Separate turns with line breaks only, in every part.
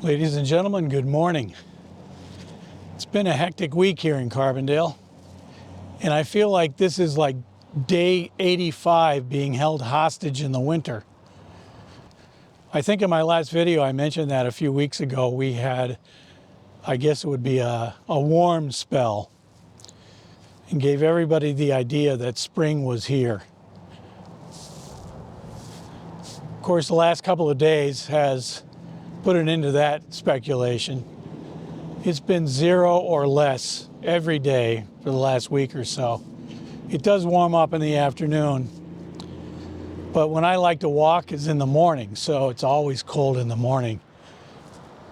Ladies and gentlemen, good morning. It's been a hectic week here in Carbondale, and I feel like this is like day 85 being held hostage in the winter. I think in my last video I mentioned that a few weeks ago we had, I guess it would be a warm spell, and gave everybody the idea that spring was here. Of course, the last couple of days has put an end to that speculation. It's been 0 or less every day for the last week or so. It does warm up in the afternoon, but when I like to walk is in the morning, so it's always cold in the morning.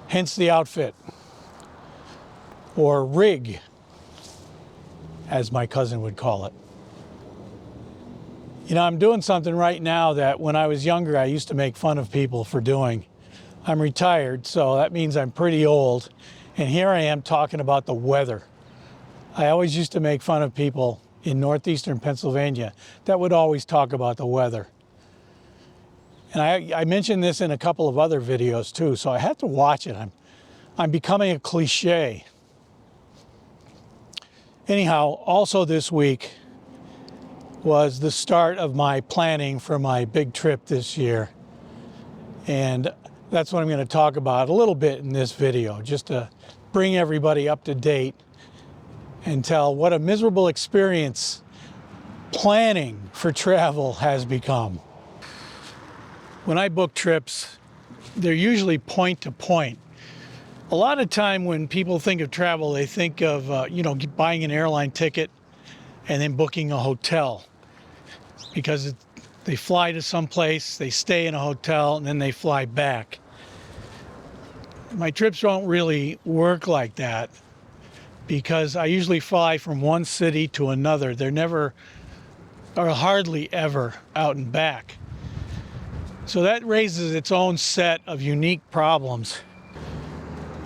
Hence the outfit, or rig, as my cousin would call it. You know, I'm doing something right now that when I was younger I used to make fun of people for doing. I'm retired, so that means I'm pretty old, and here I am talking about the weather. I always used to make fun of people in northeastern Pennsylvania that would always talk about the weather. And I mentioned this in a couple of other videos too, so I had to watch it. I'm becoming a cliche. Anyhow, also this week was the start of my planning for my big trip this year. And that's what I'm going to talk about a little bit in this video, just to bring everybody up to date and tell what a miserable experience planning for travel has become. When I book trips, they're usually point to point. A lot of time when people think of travel, they think of buying an airline ticket and then booking a hotel, because they fly to some place, they stay in a hotel, and then they fly back. My trips don't really work like that because I usually fly from one city to another. They're never, or hardly ever, out and back. So that raises its own set of unique problems.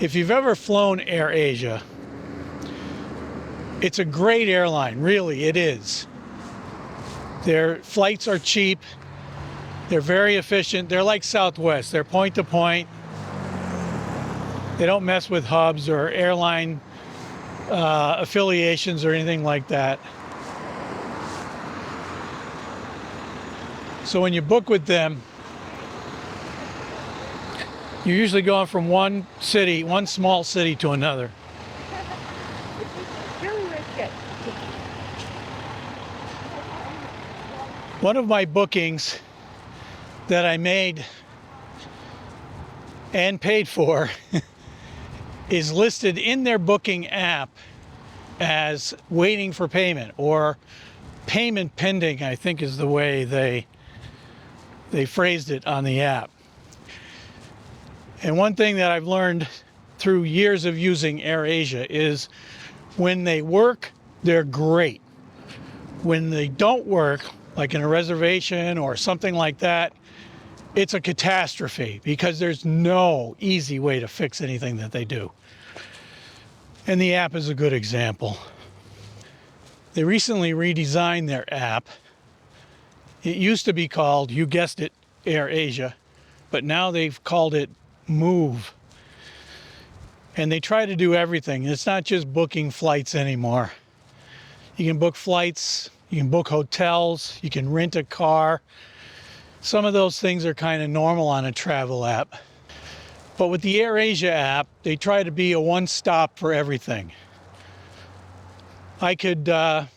If you've ever flown AirAsia, it's a great airline, really, it is. Their flights are cheap, they're very efficient, they're like Southwest, they're point to point. They don't mess with hubs or airline affiliations or anything like that. So when you book with them, you're usually going from one small city to another. One of my bookings that I made and paid for is listed in their booking app as waiting for payment, or payment pending, I think is the way they phrased it on the app. And one thing that I've learned through years of using AirAsia is when they work, they're great. When they don't work, like in a reservation or something like that, it's a catastrophe because there's no easy way to fix anything that they do. And the app is a good example. They recently redesigned their app. It used to be called, you guessed it, AirAsia, but now they've called it Move. And they try to do everything. It's not just booking flights anymore. You can book flights, you can book hotels, you can rent a car. Some of those things are kind of normal on a travel app. But with the AirAsia app, they try to be a one-stop for everything. I could not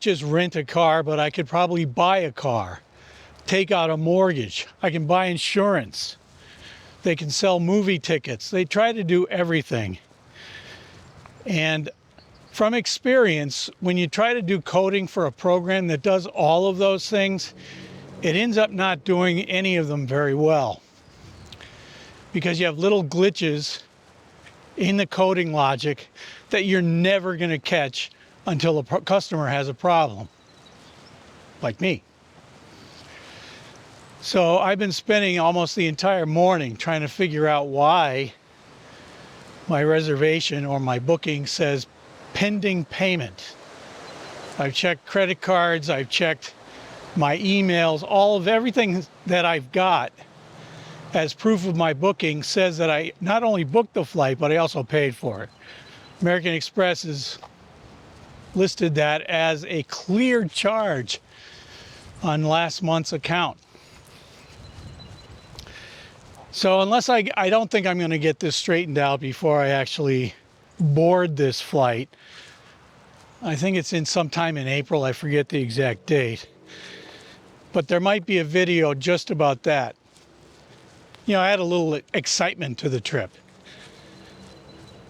just rent a car, but I could probably buy a car, take out a mortgage. I can buy insurance. They can sell movie tickets. They try to do everything. And from experience, when you try to do coding for a program that does all of those things, it ends up not doing any of them very well, because you have little glitches in the coding logic that you're never going to catch until a customer has a problem, like me. So I've been spending almost the entire morning trying to figure out why my reservation or my booking says pending payment. I've checked credit cards, I've checked my emails, all of everything that I've got, as proof of my booking says that I not only booked the flight, but I also paid for it. American Express has listed that as a clear charge on last month's account. So unless I don't think I'm going to get this straightened out before I actually board this flight. I think it's in sometime in April, I forget the exact date. But there might be a video just about that. You know, I had a little excitement to the trip.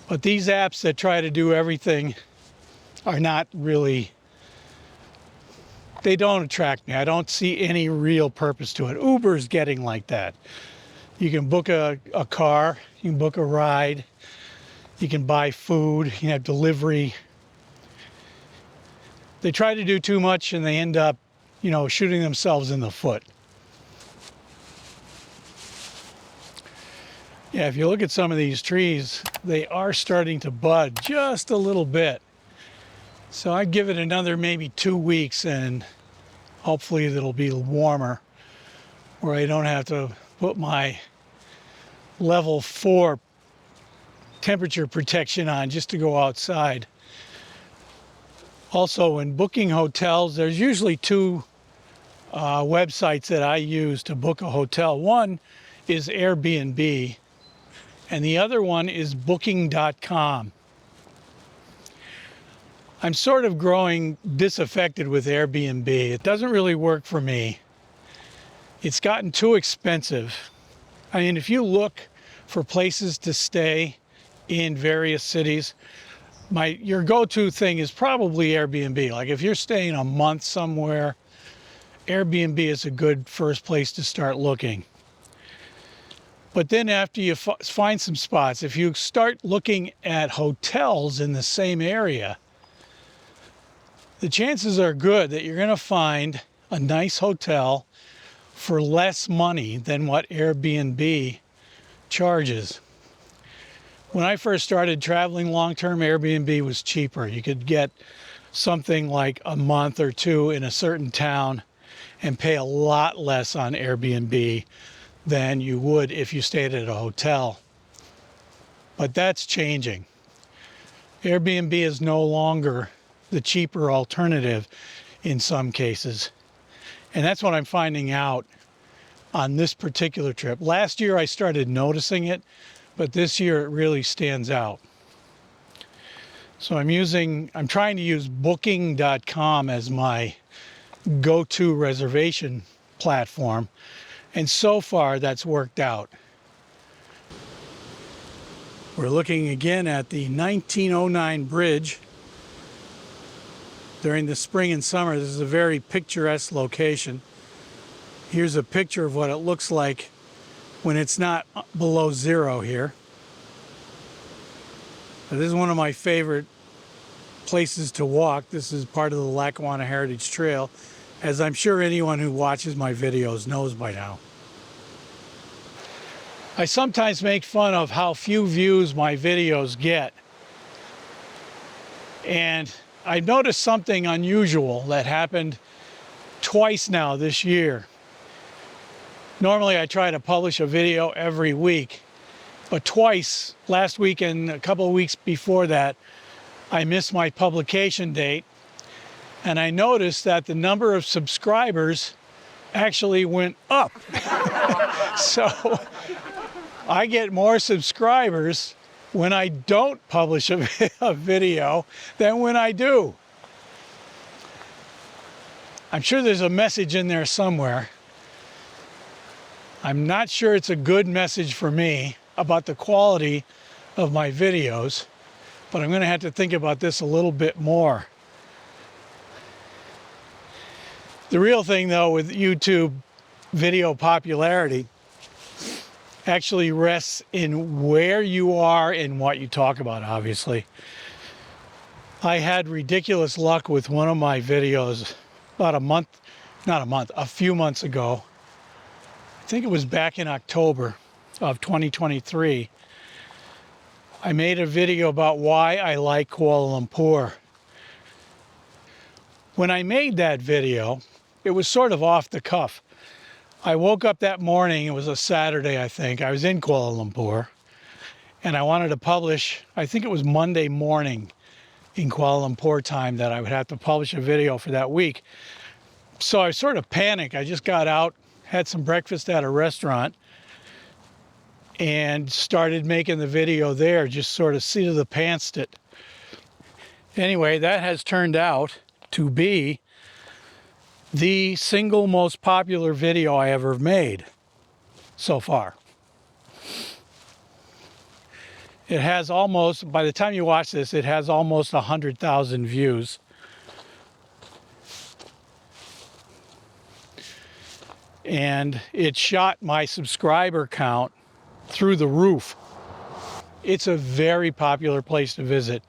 But these apps that try to do everything are not really, they don't attract me. I don't see any real purpose to it. Uber's getting like that. You can book a car, you can book a ride, you can buy food, you can have delivery. They try to do too much and they end up, you know, shooting themselves in the foot. Yeah, if you look at some of these trees, they are starting to bud just a little bit. So I'd give it another maybe 2 weeks and hopefully it'll be warmer where I don't have to put my level 4 temperature protection on just to go outside. Also, when booking hotels, there's usually two websites that I use to book a hotel. One is Airbnb and the other one is booking.com. I'm sort of growing disaffected with Airbnb. It doesn't really work for me. It's gotten too expensive. I mean, if you look for places to stay in various cities, your go-to thing is probably Airbnb. Like if you're staying a month somewhere, Airbnb is a good first place to start looking. But then after you find some spots, if you start looking at hotels in the same area, the chances are good that you're going to find a nice hotel for less money than what Airbnb charges. When I first started traveling long-term, Airbnb was cheaper. You could get something like a month or two in a certain town and pay a lot less on Airbnb than you would if you stayed at a hotel. But that's changing. Airbnb is no longer the cheaper alternative in some cases. And that's what I'm finding out on this particular trip. Last year I started noticing it, but this year it really stands out. So I'm trying to use booking.com as my go-to reservation platform. And so far that's worked out. We're looking again at the 1909 bridge. During the spring and summer, this is a very picturesque location. Here's a picture of what it looks like when it's not below zero here. This is one of my favorite places to walk. This is part of the Lackawanna Heritage Trail, as I'm sure anyone who watches my videos knows by now. I sometimes make fun of how few views my videos get. And I noticed something unusual that happened twice now this year. Normally I try to publish a video every week, but twice, last week and a couple of weeks before that, I missed my publication date. And I noticed that the number of subscribers actually went up. So I get more subscribers when I don't publish a video than when I do. I'm sure there's a message in there somewhere. I'm not sure it's a good message for me about the quality of my videos, but I'm going to have to think about this a little bit more. The real thing though with YouTube video popularity actually rests in where you are and what you talk about, obviously. I had ridiculous luck with one of my videos about a few months ago. I think it was back in October of 2023. I made a video about why I like Kuala Lumpur. When I made that video, it was sort of off the cuff. I woke up that morning, it was a Saturday, I think. I was in Kuala Lumpur, and I wanted to publish, I think it was Monday morning in Kuala Lumpur time, that I would have to publish a video for that week. So I sort of panicked. I just got out, had some breakfast at a restaurant, and started making the video there, just sort of seat of the pantsed it. Anyway, that has turned out to be the single most popular video I ever made so far. It has almost, by the time you watch this, it has almost 100,000 views. And it shot my subscriber count through the roof. It's a very popular place to visit.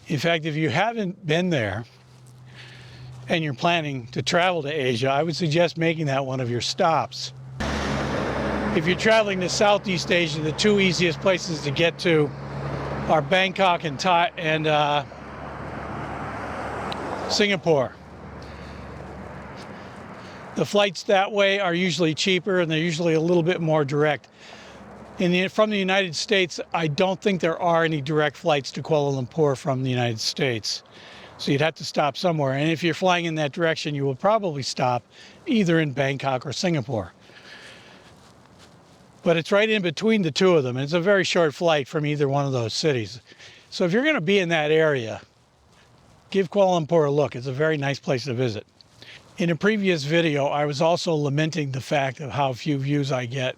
In fact, if you haven't been there and you're planning to travel to Asia, I would suggest making that one of your stops. If you're traveling to Southeast Asia, the two easiest places to get to are Bangkok and Singapore. The flights that way are usually cheaper, and they're usually a little bit more direct. From the United States, I don't think there are any direct flights to Kuala Lumpur from the United States. So you'd have to stop somewhere. And if you're flying in that direction, you will probably stop either in Bangkok or Singapore. But it's right in between the two of them. It's a very short flight from either one of those cities. So if you're going to be in that area, give Kuala Lumpur a look. It's a very nice place to visit. In a previous video, I was also lamenting the fact of how few views I get.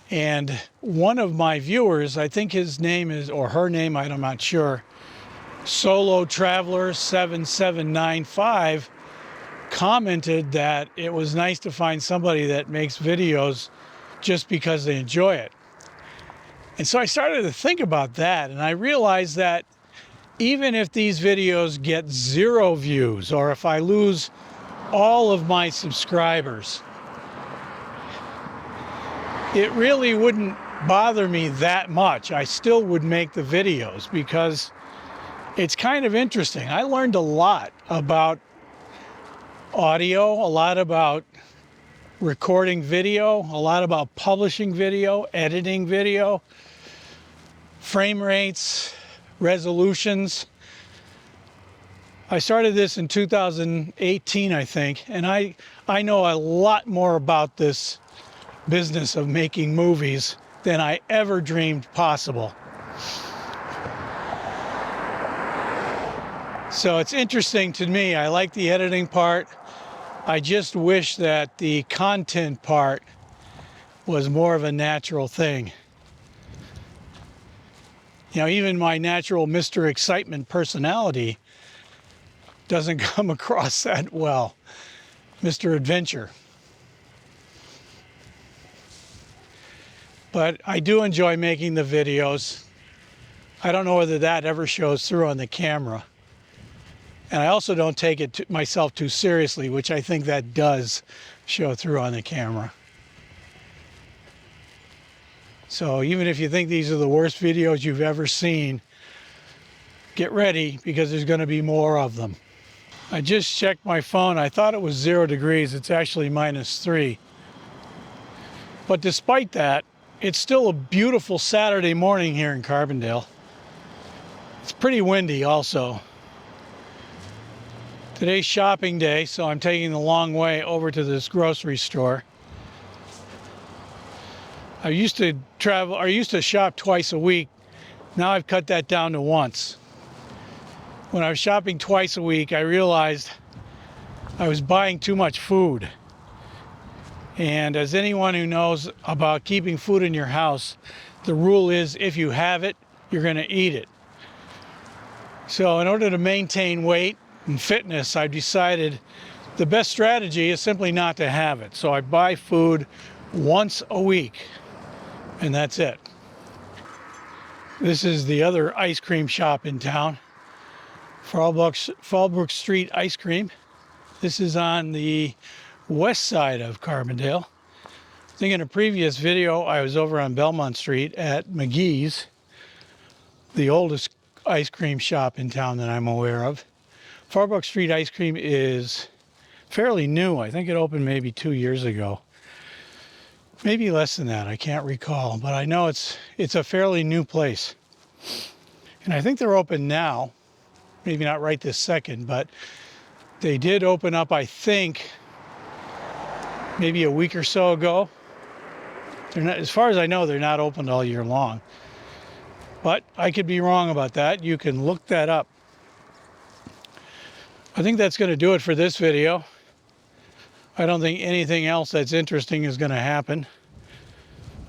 And one of my viewers, I think his name is, or her name, I'm not sure, Solo Traveler 7795, commented that it was nice to find somebody that makes videos just because they enjoy it. And so I started to think about that, and I realized that even if these videos get 0 views, or if I lose all of my subscribers, it really wouldn't bother me that much. I still would make the videos because it's kind of interesting. I learned a lot about audio, a lot about recording video, a lot about publishing video, editing video, frame rates, resolutions. I started this in 2018, I think, and I know a lot more about this business of making movies than I ever dreamed possible. So it's interesting to me. I like the editing part. I just wish that the content part was more of a natural thing. You know, even my natural Mr. Excitement personality doesn't come across that well. Mr. Adventure. But I do enjoy making the videos. I don't know whether that ever shows through on the camera. And I also don't take it myself too seriously, which I think that does show through on the camera. So even if you think these are the worst videos you've ever seen, get ready because there's going to be more of them. I just checked my phone. I thought it was 0 degrees. It's actually -3. But despite that, it's still a beautiful Saturday morning here in Carbondale. It's pretty windy also. Today's shopping day, so I'm taking the long way over to this grocery store. I used to shop twice a week. Now I've cut that down to once. When I was shopping twice a week, I realized I was buying too much food. And as anyone who knows about keeping food in your house, the rule is if you have it, you're going to eat it. So in order to maintain weight and fitness, I've decided the best strategy is simply not to have it. So I buy food once a week, and that's it. This is the other ice cream shop in town, Fallbrook Street Ice Cream. This is on the west side of Carbondale. I think in a previous video I was over on Belmont Street at McGee's, the oldest ice cream shop in town that I'm aware of. Fallbrook Street Ice Cream is fairly new. I think it opened maybe 2 years ago. Maybe less than that, I can't recall. But I know it's a fairly new place. And I think they're open now. Maybe not right this second, but they did open up, I think, maybe a week or so ago. They're not, as far as I know, they're not opened all year long. But I could be wrong about that. You can look that up. I think that's going to do it for this video. I don't think anything else that's interesting is going to happen.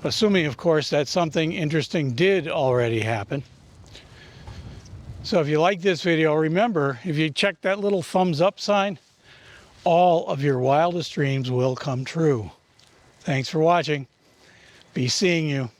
Assuming, of course, that something interesting did already happen. So if you like this video, remember, if you check that little thumbs up sign, all of your wildest dreams will come true. Thanks for watching. Be seeing you.